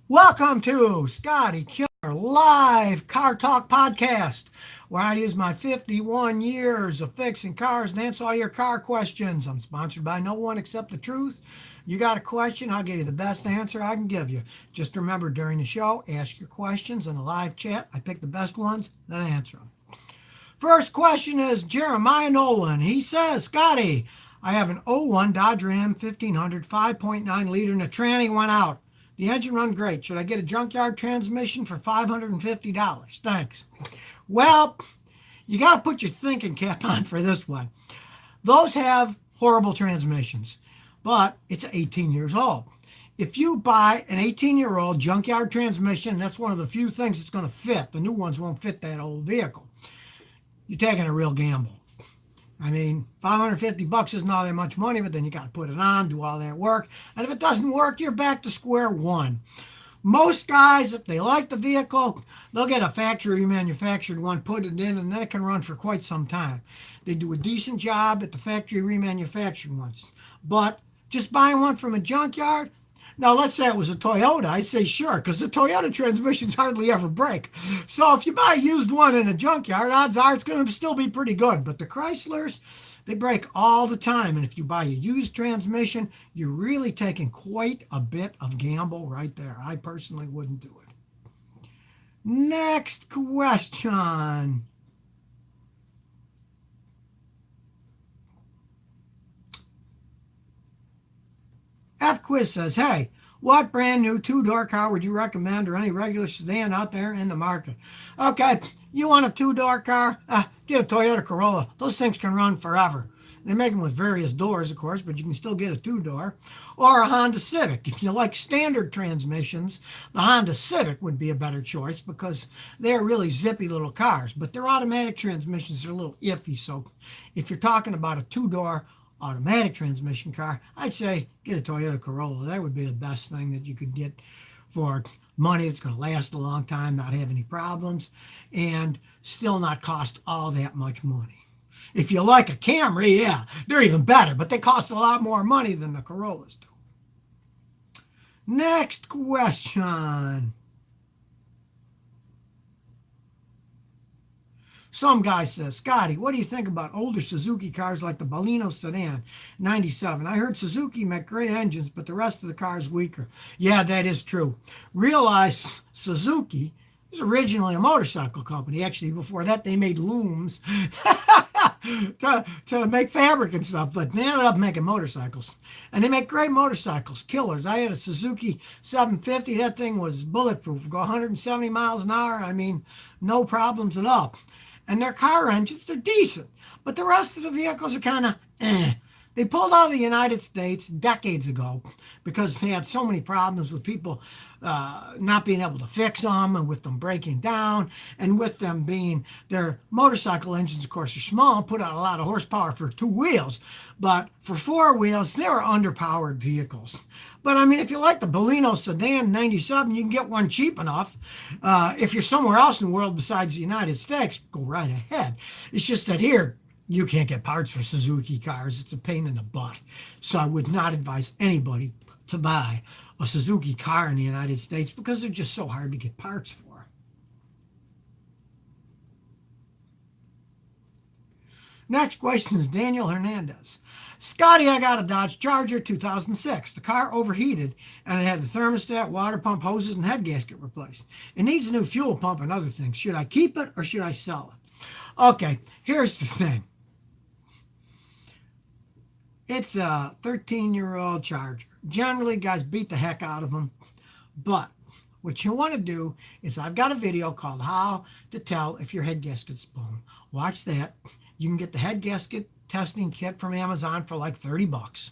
Welcome to Scotty Kilmer Live Car Talk Podcast, where I use my 51 years of fixing cars to answer all your car questions. I'm sponsored by no one except the truth. You got a question, I'll give you the best answer I can give you. Just remember during the show, ask your questions in the live chat. I pick the best ones, then I answer them. First question is Jeremiah Nolan. He says, Scotty, I have an '01 Dodge Ram 1500 5.9 liter and the tranny went out. The engine run great. Should I get a junkyard transmission for $550? Thanks. Well, you got to put your thinking cap on for this one. Those have horrible transmissions, but it's 18 years old. If you buy an 18-year-old junkyard transmission, that's one of the few things that's going to fit. The new ones won't fit that old vehicle. You're taking a real gamble. I mean, $550 isn't all that much money, but then you got to put it on, do all that work. And if it doesn't work, you're back to square one. Most guys, if they like the vehicle, they'll get a factory manufactured one, put it in, and then it can run for quite some time. They do a decent job at the factory remanufactured ones. But just buying one from a junkyard, now, let's say it was a Toyota. I'd say sure, because the Toyota transmissions hardly ever break. So if you buy a used one in a junkyard, odds are it's going to still be pretty good. But the Chryslers, they break all the time. And if you buy a used transmission, you're really taking quite a bit of gamble right there. I personally wouldn't do it. Next question. F Quiz says, hey, what brand new two-door car would you recommend or any regular sedan out there in the market? Okay, you want a two-door car? Get a Toyota Corolla. Those things can run forever. They make them with various doors, of course, but you can still get a two-door. Or a Honda Civic. If you like standard transmissions, the Honda Civic would be a better choice because they're really zippy little cars. But their automatic transmissions are a little iffy, so if you're talking about a two-door automatic transmission car, I'd say get a Toyota Corolla. That would be the best thing that you could get for money that's going to last a long time, not have any problems, and still not cost all that much money. If you like a Camry, yeah, they're even better, but they cost a lot more money than the Corollas do. Next question. Some guy says, Scotty, what do you think about older Suzuki cars like the Baleno sedan, 97? I heard Suzuki make great engines, but the rest of the car is weaker. Yeah, that is true. Realize Suzuki was originally a motorcycle company. Actually, before that, they made looms to make fabric and stuff, but they ended up making motorcycles. And they make great motorcycles, killers. I had a Suzuki 750. That thing was bulletproof. Go 170 miles an hour. I mean, no problems at all. And their car engines, they're decent. But the rest of the vehicles are kind of They pulled out of the United States decades ago because they had so many problems with people not being able to fix them and with them breaking down and with them being, their motorcycle engines, of course, are small, put out a lot of horsepower for two wheels. But for four wheels, they were underpowered vehicles. But I mean, if you like the Baleno sedan 97, you can get one cheap enough. If you're somewhere else in the world besides the United States, go right ahead. It's just that here, you can't get parts for Suzuki cars. It's a pain in the butt. So I would not advise anybody to buy a Suzuki car in the United States because they're just so hard to get parts for. Next question is Daniel Hernandez. Scotty, I got a Dodge Charger 2006. The car overheated and it had the thermostat, water pump, hoses, and head gasket replaced. It needs a new fuel pump and other things. Should I keep it or should I sell it? Okay, here's the thing. It's a 13-year-old Charger. Generally, guys beat the heck out of them. But what you want to do is, I've got a video called How to Tell If Your Head Gasket's Blown. Watch that. You can get the head gasket testing kit from Amazon for like $30.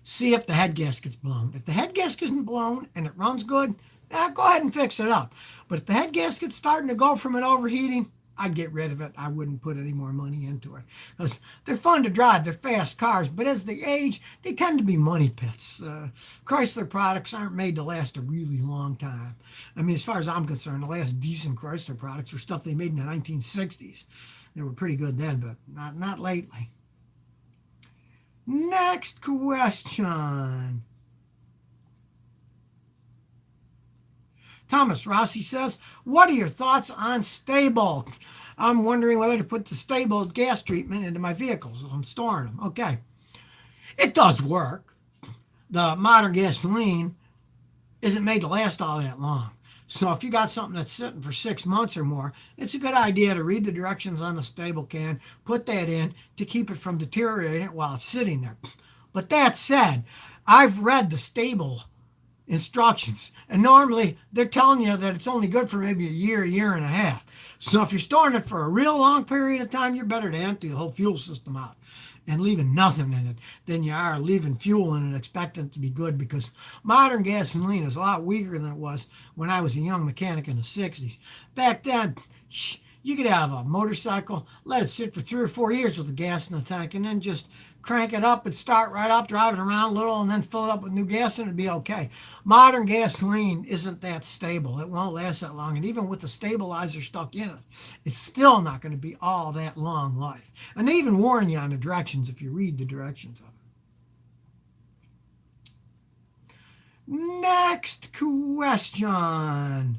See if the head gasket's blown. If the head gasket isn't blown and it runs good, go ahead and fix it up. But if the head gasket's starting to go from it overheating, I'd get rid of it. I wouldn't put any more money into it. Because they're fun to drive. They're fast cars. But as they age, they tend to be money pits. Chrysler products aren't made to last a really long time. I mean, as far as I'm concerned, the last decent Chrysler products were stuff they made in the 1960s. They were pretty good then, but not lately. Next question. Thomas Rossi says, what are your thoughts on stable? I'm wondering whether to put the stable gas treatment into my vehicles if I'm storing them. Okay. It does work. The modern gasoline isn't made to last all that long. So if you got something that's sitting for 6 months or more, it's a good idea to read the directions on the stable can, put that in to keep it from deteriorating while it's sitting there. But that said, I've read the stable instructions, and normally they're telling you that it's only good for maybe a year and a half. So if you're storing it for a real long period of time, you're better to empty the whole fuel system out and leaving nothing in it than you are leaving fuel in it expecting it to be good, because modern gasoline is a lot weaker than it was when I was a young mechanic in the 60s. Back then, you could have a motorcycle, let it sit for 3 or 4 years with the gas in the tank, and then just crank it up and start right up, driving around a little, and then fill it up with new gas, and it'd be okay. Modern gasoline isn't that stable. It won't last that long, and even with the stabilizer stuck in it, it's still not going to be all that long life. And they even warn you on the directions if you read the directions of it. Next question.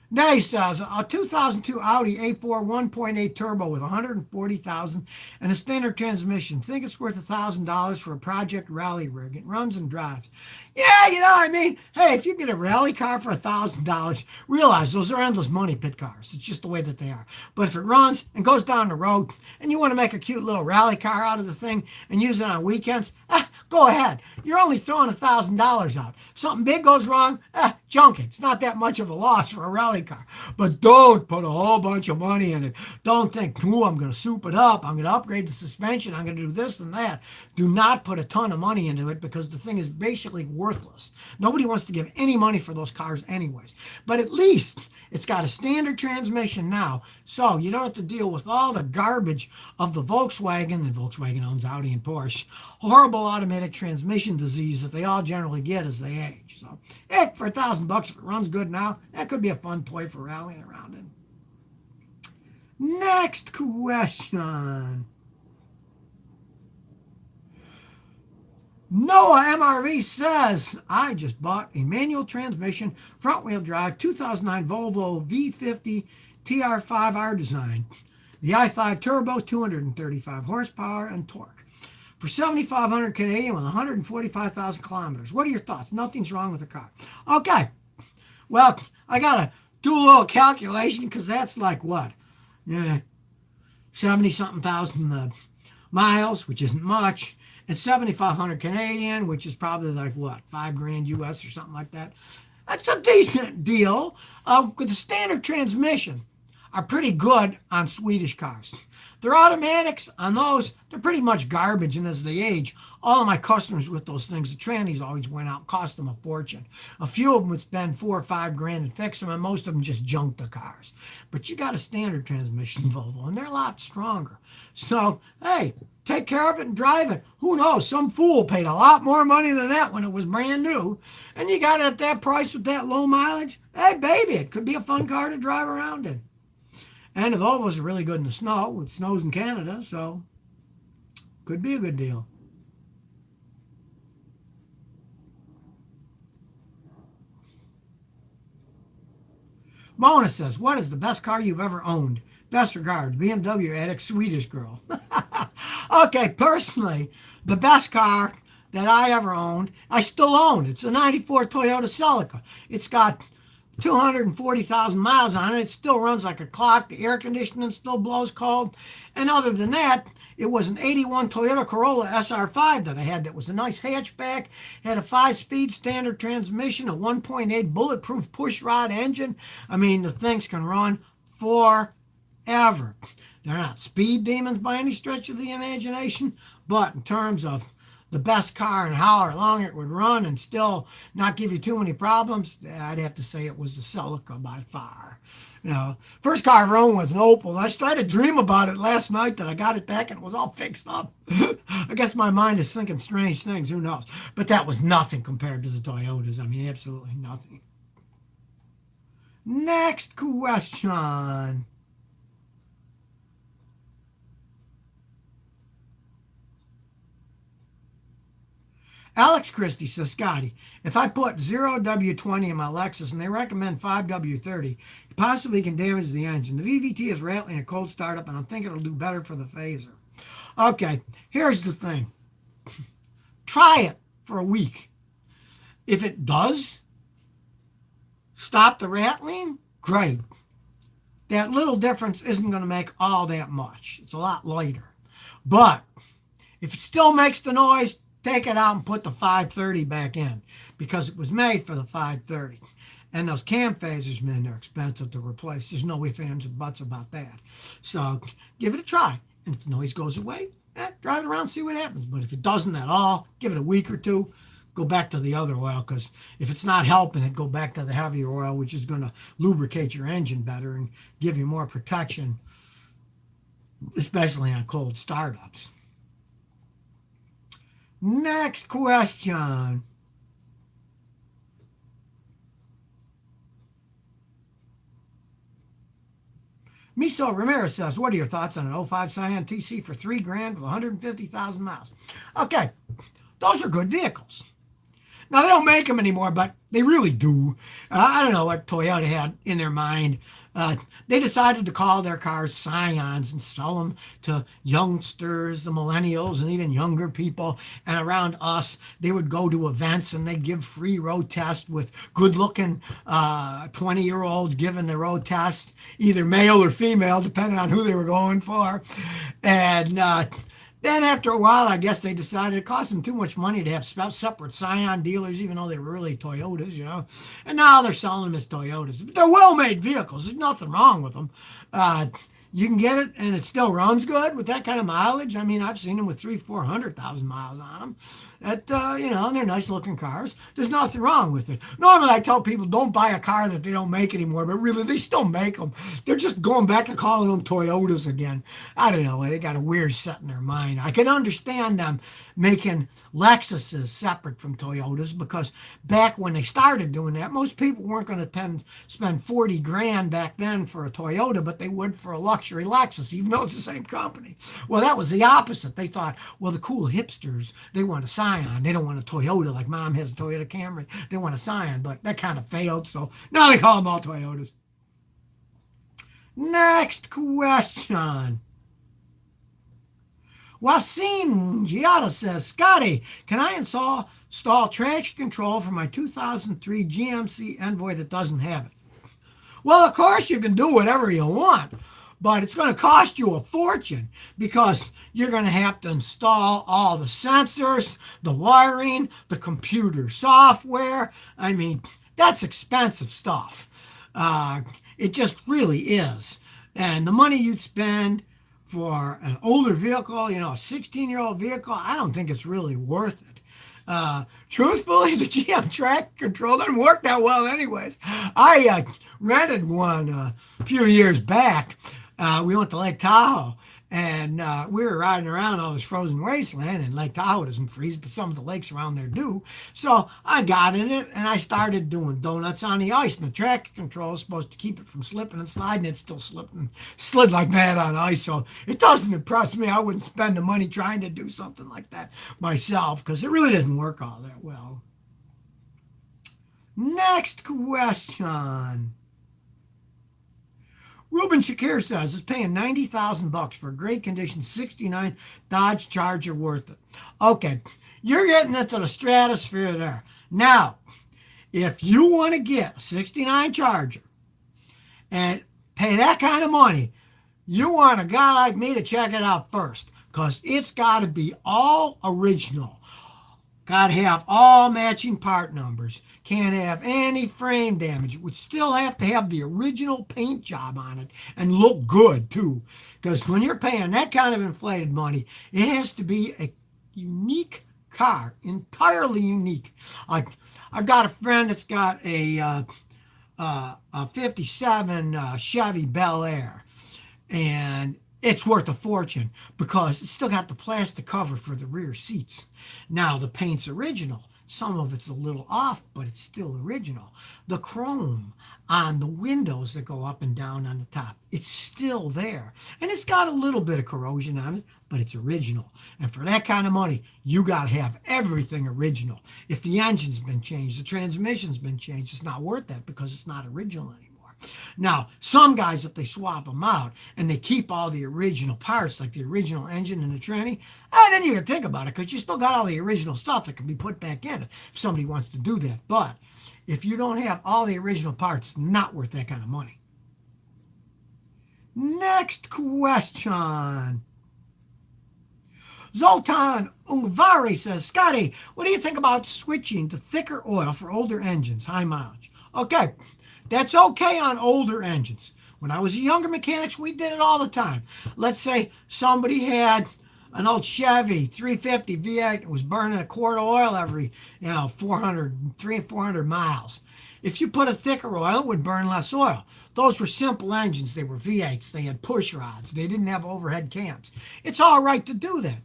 Now he says, a 2002 Audi A4 1.8 turbo with 140,000 and a standard transmission. Think it's worth $1,000 for a project rally rig. It runs and drives. Yeah, you know what I mean? Hey, if you get a rally car for $1,000, realize those are endless money pit cars. It's just the way that they are. But if it runs and goes down the road and you want to make a cute little rally car out of the thing and use it on weekends, go ahead. You're only throwing $1,000 out. If something big goes wrong, junk it. It's not that much of a loss for a rally car. But don't put a whole bunch of money in it. Don't think, I'm going to soup it up. I'm going to upgrade the suspension. I'm going to do this and that. Do not put a ton of money into it, because the thing is basically worthless. Nobody wants to give any money for those cars anyways. But at least it's got a standard transmission now, so you don't have to deal with all the garbage of the Volkswagen. The Volkswagen owns Audi and Porsche. Horrible automatic transmission disease that they all generally get as they age. So, heck, for $1,000, if it runs good now, that could be a fun toy for rallying around in. Next question. Noah MRV says, I just bought a manual transmission, front-wheel drive, 2009 Volvo V50 TR5R design. The i5 turbo, 235 horsepower and torque. For 7,500 Canadian with 145,000 kilometers. What are your thoughts? Nothing's wrong with the car. Okay. Well, I got to do a little calculation, because that's like what? Yeah, 70-something thousand miles, which isn't much. And 7,500 Canadian, which is probably like what, $5,000 US or something like that. That's a decent deal. With the standard transmission are pretty good on Swedish cars. Their automatics on those, they're pretty much garbage, and as they age, all of my customers with those things, the trannies always went out, cost them a fortune. A few of them would spend $4,000 or $5,000 and fix them, and most of them just junk the cars. But you got a standard transmission Volvo, and they're a lot stronger. So, hey, take care of it and drive it. Who knows? Some fool paid a lot more money than that when it was brand new, and you got it at that price with that low mileage. Hey, baby, it could be a fun car to drive around in. And the Volvos are really good in the snow. It snows in Canada, so could be a good deal. Mona says, what is the best car you've ever owned? Best regards, BMW addict, Swedish girl. Okay, personally, the best car that I ever owned, I still own. It's a 94 Toyota Celica. It's got 240,000 miles on it. It still runs like a clock. The air conditioning still blows cold. And other than that, it was an 81 Toyota Corolla SR5 that I had that was a nice hatchback, had a 5-speed standard transmission, a 1.8 bulletproof pushrod engine. I mean, the things can run forever. They're not speed demons by any stretch of the imagination, but in terms of the best car and how long it would run and still not give you too many problems, I'd have to say it was the Celica by far. You know, first car I ever owned was an Opel. I started to dream about it last night that I got it back and it was all fixed up. I guess my mind is thinking strange things, who knows? But that was nothing compared to the Toyotas. I mean, absolutely nothing. Next question. Alex Christie says, Scotty, if I put 0W20 in my Lexus and they recommend 5W30, it possibly can damage the engine. The VVT is rattling a cold startup, and I'm thinking it'll do better for the phaser. Okay, here's the thing. Try it for a week. If it does stop the rattling, great. That little difference isn't going to make all that much. It's a lot lighter. But if it still makes the noise, take it out and put the 530 back in, because it was made for the 530. And those cam phasers, man, they're expensive to replace. There's no ifs, ands, or buts about that. So give it a try. And if the noise goes away, drive it around, see what happens. But if it doesn't at all, give it a week or two. Go back to the other oil, because if it's not helping it, go back to the heavier oil, which is going to lubricate your engine better and give you more protection, especially on cold startups. Next question. Miso Ramirez says, what are your thoughts on an 05 Scion TC for $3,000 with 150,000 miles? Okay, those are good vehicles. Now, they don't make them anymore, but they really do. I don't know what Toyota had in their mind. They decided to call their cars Scions and sell them to youngsters, the millennials, and even younger people. And around us, they would go to events and they'd give free road tests with good-looking 20-year-olds giving the road test, either male or female, depending on who they were going for. And then after a while, I guess they decided it cost them too much money to have separate Scion dealers, even though they were really Toyotas, you know. And now they're selling them as Toyotas. But they're well-made vehicles. There's nothing wrong with them. You can get it, and it still runs good with that kind of mileage. I mean, I've seen them with 400,000 miles on them. You know, and they're nice-looking cars. There's nothing wrong with it. Normally, I tell people don't buy a car that they don't make anymore, but really, they still make them. They're just going back to calling them Toyotas again. I don't know. They got a weird set in their mind. I can understand them making Lexuses separate from Toyotas, because back when they started doing that, most people weren't going to spend 40 grand back then for a Toyota, but they would for a luxury Lexus, even though it's the same company. Well, that was the opposite. They thought, well, the cool hipsters, they want a Scion. They don't want a Toyota like Mom has a Toyota Camry. They want a Scion, but that kind of failed, so now they call them all Toyotas. Next question. Wasim Giada says, Scotty, can I install traction control for my 2003 GMC Envoy that doesn't have it? Well, of course you can do whatever you want, but it's going to cost you a fortune, because you're going to have to install all the sensors, the wiring, the computer software. I mean, that's expensive stuff. It just really is. And the money you'd spend for an older vehicle, you know, a 16-year-old vehicle, I don't think it's really worth it. Truthfully, the GM traction control doesn't work that well anyways. I rented one a few years back. We went to Lake Tahoe, and we were riding around all this frozen wasteland, and Lake Tahoe doesn't freeze, but some of the lakes around there do. So I got in it, and I started doing donuts on the ice, and the traction control is supposed to keep it from slipping and sliding. It still slipped and slid like mad on ice, so it doesn't impress me. I wouldn't spend the money trying to do something like that myself, because it really doesn't work all that well. Next question. Ruben Shakir says, is paying $90,000 for a great condition 69 Dodge Charger worth it? Okay, you're getting into the stratosphere there. Now, if you want to get a 69 Charger and pay that kind of money, you want a guy like me to check it out first, because it's got to be all original. Got to have all matching part numbers. Can't have any frame damage. It would still have to have the original paint job on it and look good too. Because when you're paying that kind of inflated money, it has to be a unique car, entirely unique. Like, I've got a friend that's got a 57 Chevy Bel Air, and it's worth a fortune because it's still got the plastic cover for the rear seats. Now, the paint's original. Some of it's a little off, but it's still original. The chrome on the windows that go up and down on the top, it's still there. And it's got a little bit of corrosion on it, but it's original. And for that kind of money, you got to have everything original. If the engine's been changed, the transmission's been changed, it's not worth that because it's not original anymore. Now, some guys, if they swap them out and they keep all the original parts, like the original engine and the tranny, then you can think about it because you still got all the original stuff that can be put back in it if somebody wants to do that. But if you don't have all the original parts, it's not worth that kind of money. Next question. Zoltan Ungvari says, Scotty, what do you think about switching to thicker oil for older engines, high mileage? Okay, that's okay on older engines. When I was a younger mechanic, we did it all the time. Let's say somebody had an old Chevy 350 V8 and was burning a quart of oil every, 400 miles. If you put a thicker oil, it would burn less oil. Those were simple engines. They were V8s. They had push rods. They didn't have overhead cams. It's all right to do that.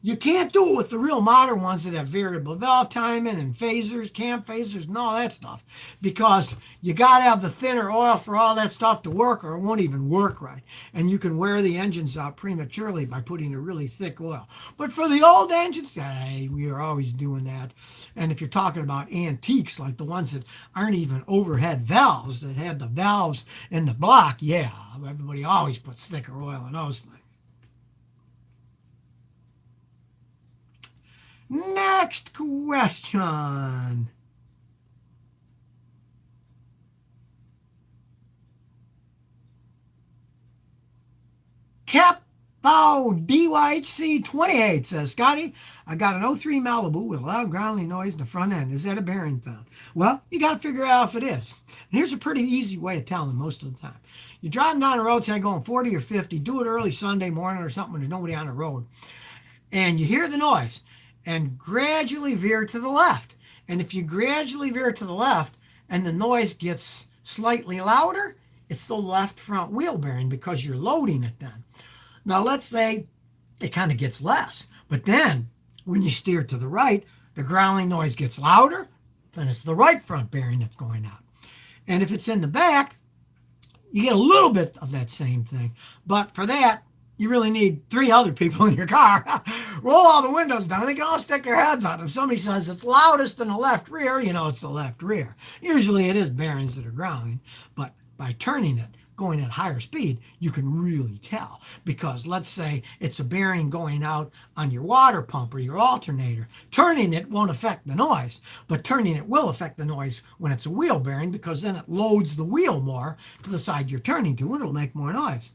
You can't do it with the real modern ones that have variable valve timing and phasers, cam phasers, and all that stuff, because you got to have the thinner oil for all that stuff to work, or it won't even work right. And you can wear the engines out prematurely by putting a really thick oil. But for the old engines, hey, we are always doing that. And if you're talking about antiques, like the ones that aren't even overhead valves, that had the valves in the block, yeah, everybody always puts thicker oil in those things. Next question. Capthou DYHC 28 says, Scotty, I got an '03 Malibu with a loud growling noise in the front end. Is that a bearing sound? Well, you got to figure out if it is. And here's a pretty easy way of telling most of the time. You're driving down the road, say going 40 or 50, do it early Sunday morning or something when there's nobody on the road, and you hear the noise, and gradually veer to the left. And if you gradually veer to the left and the noise gets slightly louder, it's the left front wheel bearing because you're loading it then. Now let's say it kind of gets less, but then when you steer to the right, the growling noise gets louder, then it's the right front bearing that's going out. And if it's in the back, you get a little bit of that same thing. But for that, you really need 3 other people in your car. Roll all the windows down. They can all stick their heads out. If somebody says it's loudest in the left rear, you know it's the left rear. Usually it is bearings that are growling, but by turning it, going at higher speed, you can really tell. Because let's say it's a bearing going out on your water pump or your alternator. Turning it won't affect the noise, but turning it will affect the noise when it's a wheel bearing, because then it loads the wheel more to the side you're turning to and it'll make more noise.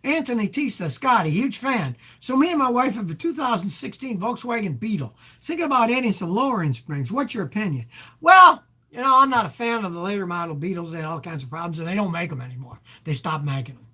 Anthony T says, Scotty, huge fan. So me and my wife have a 2016 Volkswagen Beetle. Thinking about adding some lowering springs. What's your opinion? Well, I'm not a fan of the later model Beetles. They had all kinds of problems, and they don't make them anymore. They stopped making them.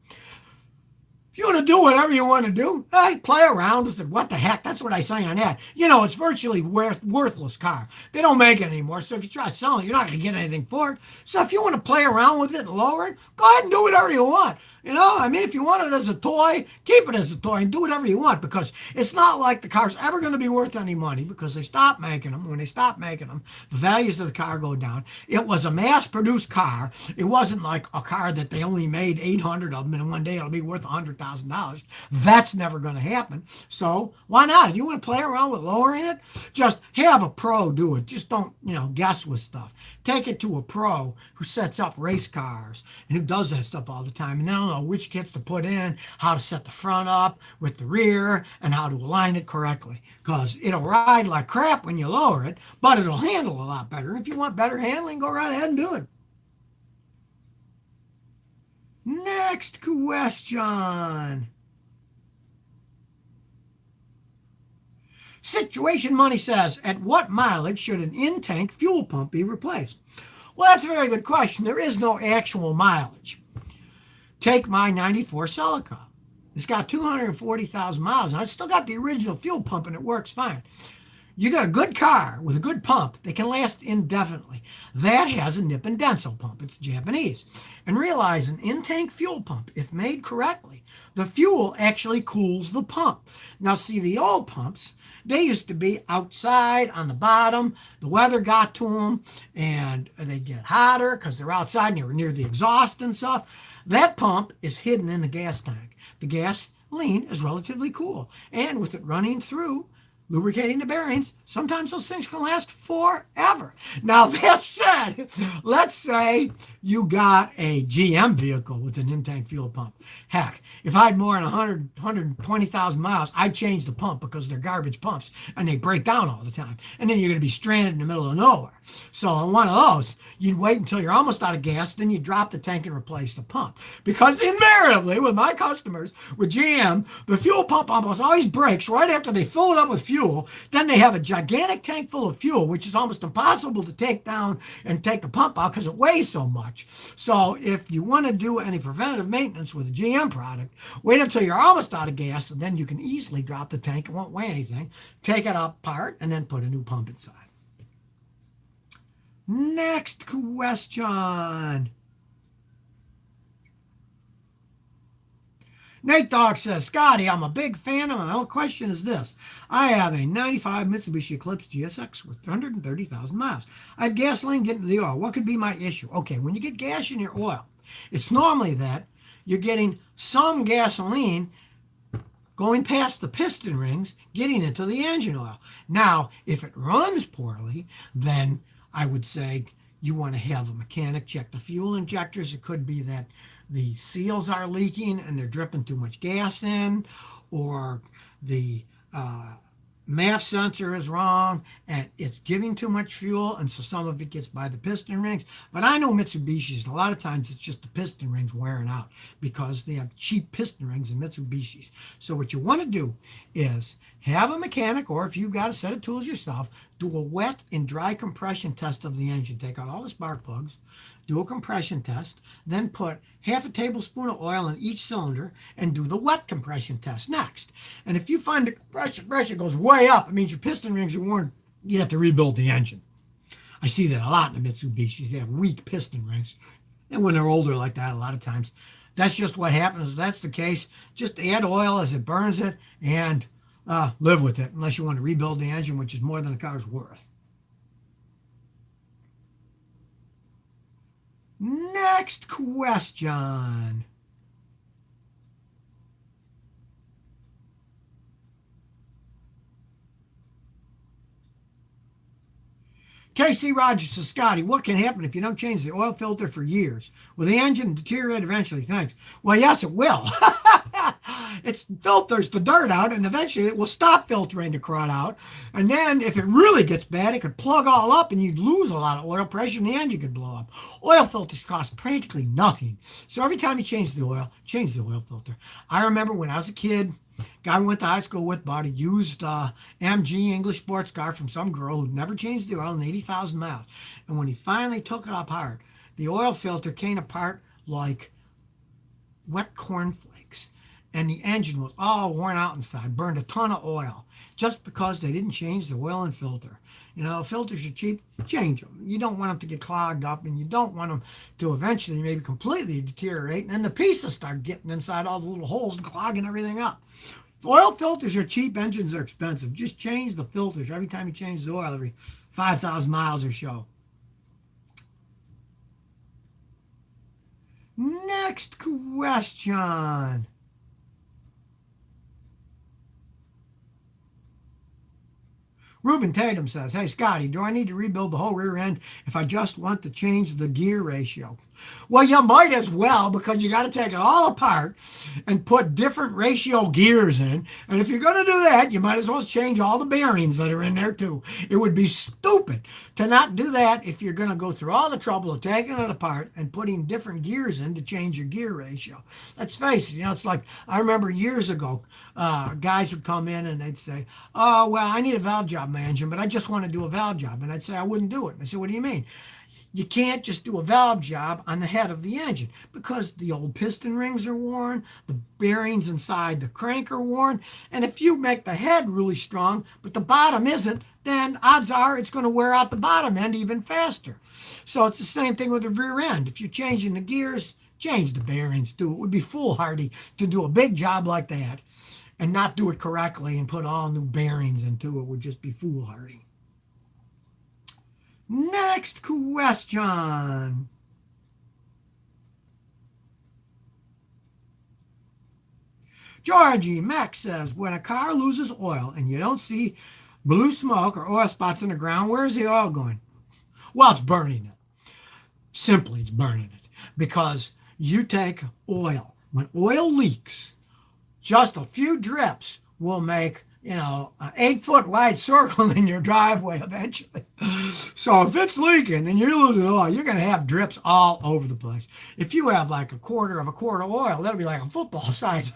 If you want to do whatever you want to do, hey, play around with it. What the heck? That's what I say on that. It's virtually worthless car. They don't make it anymore. So if you try selling it, you're not going to get anything for it. So if you want to play around with it and lower it, go ahead and do whatever you want. If you want it as a toy, keep it as a toy and do whatever you want, because it's not like the car's ever going to be worth any money because they stopped making them. When they stop making them, the values of the car go down. It was a mass-produced car. It wasn't like a car that they only made 800 of them and one day it'll be worth $100,000. That's never going to happen. So why not? If you want to play around with lowering it, just have a pro do it. Just don't, guess with stuff. Take it to a pro who sets up race cars and who does that stuff all the time. And they'll know which kits to put in, how to set the front up with the rear, and how to align it correctly. Because it'll ride like crap when you lower it, but it'll handle a lot better. If you want better handling, go right ahead and do it. Next question. Situation Money says, at what mileage should an in-tank fuel pump be replaced? Well, that's a very good question. There is no actual mileage. Take my 94 Celica. It's got 240,000 miles. I still got the original fuel pump and it works fine. You got a good car with a good pump that can last indefinitely. That has a nip and denso pump. It's Japanese. And realize an in-tank fuel pump, if made correctly, the fuel actually cools the pump. Now see, the old pumps, they used to be outside on the bottom. The weather got to them and they get hotter because they're outside and they were near the exhaust and stuff. That pump is hidden in the gas tank. The gasoline is relatively cool. And with it running through, lubricating the bearings, sometimes those things can last forever. Now, that said, let's say you got a GM vehicle with an in-tank fuel pump. Heck, if I had more than 120,000 miles, I'd change the pump because they're garbage pumps and they break down all the time. And then you're going to be stranded in the middle of nowhere. So on one of those, you'd wait until you're almost out of gas, then you drop the tank and replace the pump. Because invariably, with my customers, with GM, the fuel pump almost always breaks right after they fill it up with fuel. Then they have a gigantic tank full of fuel, which is almost impossible to take down and take the pump out because it weighs so much. So if you want to do any preventative maintenance with a GM product, wait until you're almost out of gas, and then you can easily drop the tank. It won't weigh anything. Take it apart, and then put a new pump inside. Next question. Nate Dogg says, Scotty, I'm a big fan of my own question is this. I have a 95 Mitsubishi Eclipse GSX with 130,000 miles. I have gasoline getting to the oil. What could be my issue? Okay, when you get gas in your oil, it's normally that you're getting some gasoline going past the piston rings, getting into the engine oil. Now, if it runs poorly, then I would say you want to have a mechanic check the fuel injectors. It could be that the seals are leaking and they're dripping too much gas in, or the MAF sensor is wrong and it's giving too much fuel, and so some of it gets by the piston rings. But I know Mitsubishis, a lot of times it's just the piston rings wearing out because they have cheap piston rings in Mitsubishis. So what you want to do is have a mechanic, or if you've got a set of tools yourself, do a wet and dry compression test of the engine. Take out all the spark plugs, do a compression test, then put half a tablespoon of oil in each cylinder and do the wet compression test next. And if you find the compression pressure goes way up, it means your piston rings are worn. You have to rebuild the engine. I see that a lot in the Mitsubishi. They have weak piston rings. And when they're older like that, a lot of times, that's just what happens. If that's the case, just add oil as it burns it and live with it, unless you want to rebuild the engine, which is more than the car's worth. Next question. KC Rogers says, Scotty, what can happen if you don't change the oil filter for years? Will the engine deteriorate eventually? Thanks. Well, yes, it will. It filters the dirt out, and eventually it will stop filtering the crud out. And then if it really gets bad, it could plug all up and you'd lose a lot of oil pressure and the engine could blow up. Oil filters cost practically nothing. So every time you change the oil filter. I remember when I was a kid, guy we went to high school with bought a used MG English sports car from some girl who'd never changed the oil in 80,000 miles. And when he finally took it apart, the oil filter came apart like wet cornflakes. And the engine was all worn out inside, burned a ton of oil, just because they didn't change the oil and filter. You know, filters are cheap, change them. You don't want them to get clogged up, and you don't want them to eventually maybe completely deteriorate, and then the pieces start getting inside all the little holes and clogging everything up. Oil filters are cheap, engines are expensive. Just change the filters every time you change the oil, every 5,000 miles or so. Next question. Ruben Tatum says, hey, Scotty, do I need to rebuild the whole rear end if I just want to change the gear ratio? Well, you might as well, because you got to take it all apart and put different ratio gears in. And if you're going to do that, you might as well change all the bearings that are in there too. It would be stupid to not do that if you're going to go through all the trouble of taking it apart and putting different gears in to change your gear ratio. Let's face it, it's like, I remember years ago, guys would come in and they'd say, oh, well, I need a valve job in my engine, but I just want to do a valve job. And I'd say, I wouldn't do it. And I said, what do you mean? You can't just do a valve job on the head of the engine because the old piston rings are worn, the bearings inside the crank are worn, and if you make the head really strong but the bottom isn't, then odds are it's going to wear out the bottom end even faster. So it's the same thing with the rear end. If you're changing the gears, change the bearings too. It would be foolhardy to do a big job like that and not do it correctly and put all new bearings into it. Would just be foolhardy. Next question. Georgie Max says, when a car loses oil and you don't see blue smoke or oil spots in the ground, where's the oil going? Well, it's burning it. Simply, it's burning it. Because you take oil. When oil leaks, just a few drips will make, an 8-foot wide circle in your driveway eventually. So if it's leaking and you're losing oil, you're going to have drips all over the place. If you have like a quarter of oil, that'll be like a football size.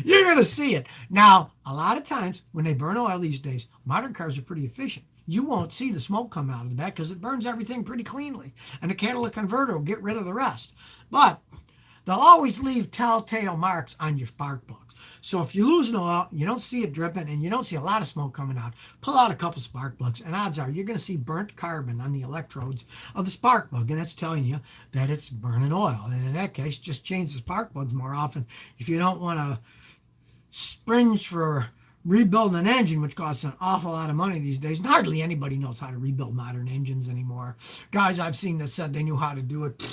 You're going to see it. Now, a lot of times when they burn oil these days, modern cars are pretty efficient. You won't see the smoke come out of the back because it burns everything pretty cleanly. And the catalytic converter will get rid of the rest. But they'll always leave telltale marks on your spark plugs. So if you lose an oil, you don't see it dripping, and you don't see a lot of smoke coming out, pull out a couple spark plugs, and odds are you're going to see burnt carbon on the electrodes of the spark plug, and that's telling you that it's burning oil. And in that case, just change the spark plugs more often. If you don't want to springe for rebuilding an engine, which costs an awful lot of money these days, and hardly anybody knows how to rebuild modern engines anymore. Guys I've seen that said they knew how to do it.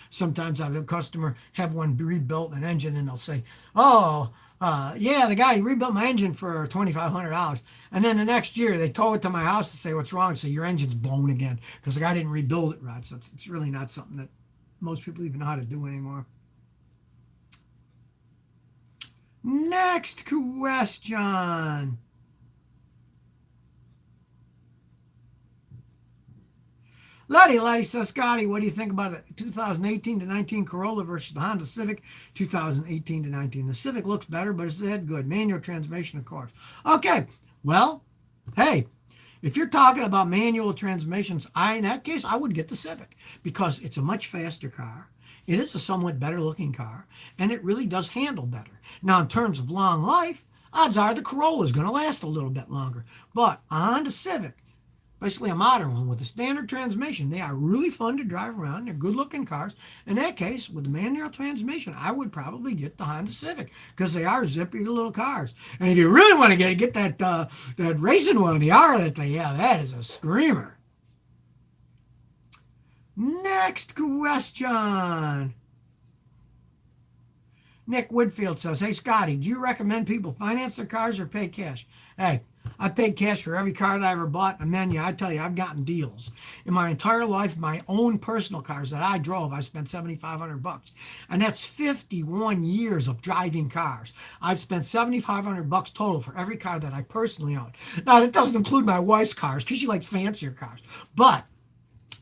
Sometimes I have a customer have one rebuilt an engine and they'll say, yeah, the guy rebuilt my engine for $2,500. And then the next year they tow it to my house to say, what's wrong? So your engine's blown again because the guy didn't rebuild it right. So it's really not something that most people even know how to do anymore. Next question. Letty says, Scotty, what do you think about the 2018 to 19 Corolla versus the Honda Civic 2018 to 19? The Civic looks better, but is that good? Manual transmission, of course. Okay, well, hey, if you're talking about manual transmissions, in that case, I would get the Civic because it's a much faster car. It is a somewhat better looking car, and it really does handle better. Now, in terms of long life, odds are the Corolla is going to last a little bit longer. But a Honda Civic, especially a modern one with a standard transmission, they are really fun to drive around. They're good-looking cars. In that case, with the manual transmission, I would probably get the Honda Civic because they are zippy little cars. And if you really want to get that racing one, the R that they have, that is a screamer. Next question. Nick Woodfield says, hey, Scotty, do you recommend people finance their cars or pay cash? Hey, I paid cash for every car that I ever bought. And man, I tell you, I've gotten deals. In my entire life, my own personal cars that I drove, I spent $7,500. And that's 51 years of driving cars. I've spent $7,500 total for every car that I personally own. Now, that doesn't include my wife's cars because she likes fancier cars. But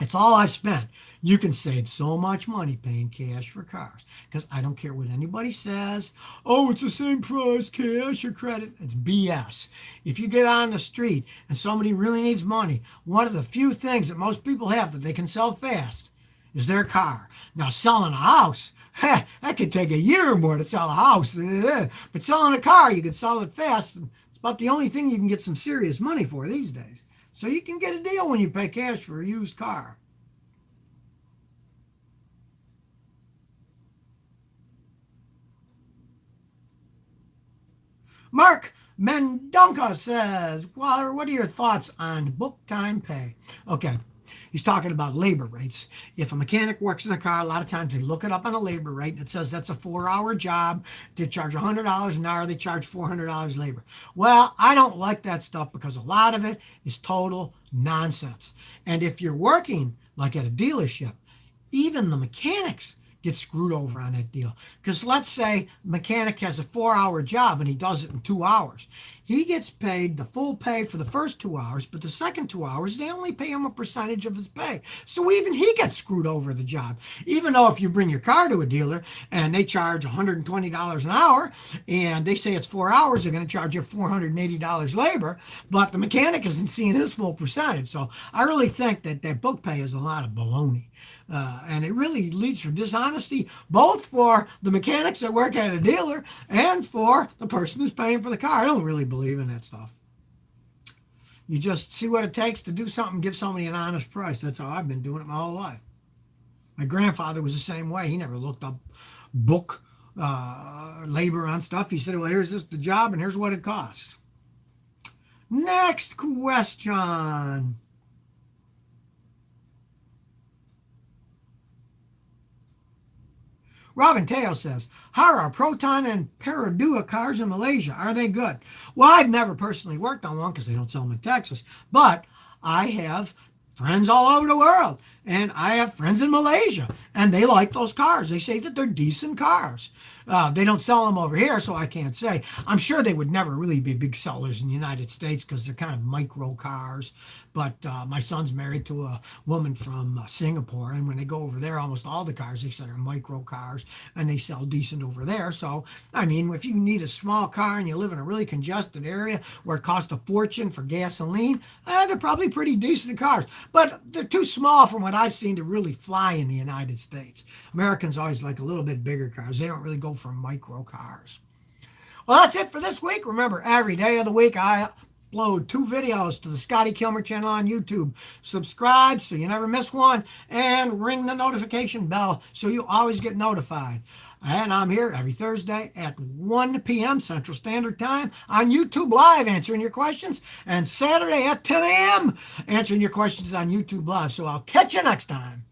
it's all I've spent. You can save so much money paying cash for cars because I don't care what anybody says. Oh, it's the same price, cash or credit. It's BS. If you get on the street and somebody really needs money, one of the few things that most people have that they can sell fast is their car. Now, selling a house, that could take a year or more to sell a house. But selling a car, you can sell it fast. It's about the only thing you can get some serious money for these days. So you can get a deal when you pay cash for a used car. Mark Mendonca says, Waller, what are your thoughts on book time pay? Okay, he's talking about labor rates. If a mechanic works in a car, a lot of times they look it up on a labor rate and it says that's a 4-hour job. They charge $100 an hour. They charge $400 labor. Well, I don't like that stuff because a lot of it is total nonsense. And if you're working like at a dealership, even the mechanics get screwed over on that deal. Because let's say the mechanic has a 4-hour job and he does it in 2 hours. He gets paid the full pay for the first 2 hours, but the second 2 hours, they only pay him a percentage of his pay. So even he gets screwed over the job. Even though if you bring your car to a dealer and they charge $120 an hour and they say it's 4 hours, they're going to charge you $480 labor, but the mechanic isn't seeing his full percentage. So I really think that that book pay is a lot of baloney. And it really leads for dishonesty, both for the mechanics that work at a dealer and for the person who's paying for the car. I don't really believe in that stuff. You just see what it takes to do something, give somebody an honest price. That's how I've been doing it my whole life. My grandfather was the same way. He never looked up book labor on stuff. He said, well, here's the job and here's what it costs. Next question. Robin Teo says, how are Proton and Perodua cars in Malaysia? Are they good? Well, I've never personally worked on one because they don't sell them in Texas, but I have friends all over the world, and I have friends in Malaysia, and they like those cars. They say that they're decent cars. They don't sell them over here, so I can't say. I'm sure they would never really be big sellers in the United States because they're kind of micro cars. But my son's married to a woman from Singapore, and when they go over there, almost all the cars they said are micro cars, and they sell decent over there. So, I mean, if you need a small car and you live in a really congested area where it costs a fortune for gasoline, they're probably pretty decent cars. But they're too small from what I've seen to really fly in the United States. Americans always like a little bit bigger cars. They don't really go for micro cars. Well, that's it for this week. Remember, every day of the week, I upload 2 videos to the Scotty Kilmer channel on YouTube. Subscribe so you never miss one, and ring the notification bell so you always get notified. And I'm here every Thursday at 1 p.m. Central Standard Time on YouTube Live answering your questions, and Saturday at 10 a.m. answering your questions on YouTube Live. So I'll catch you next time.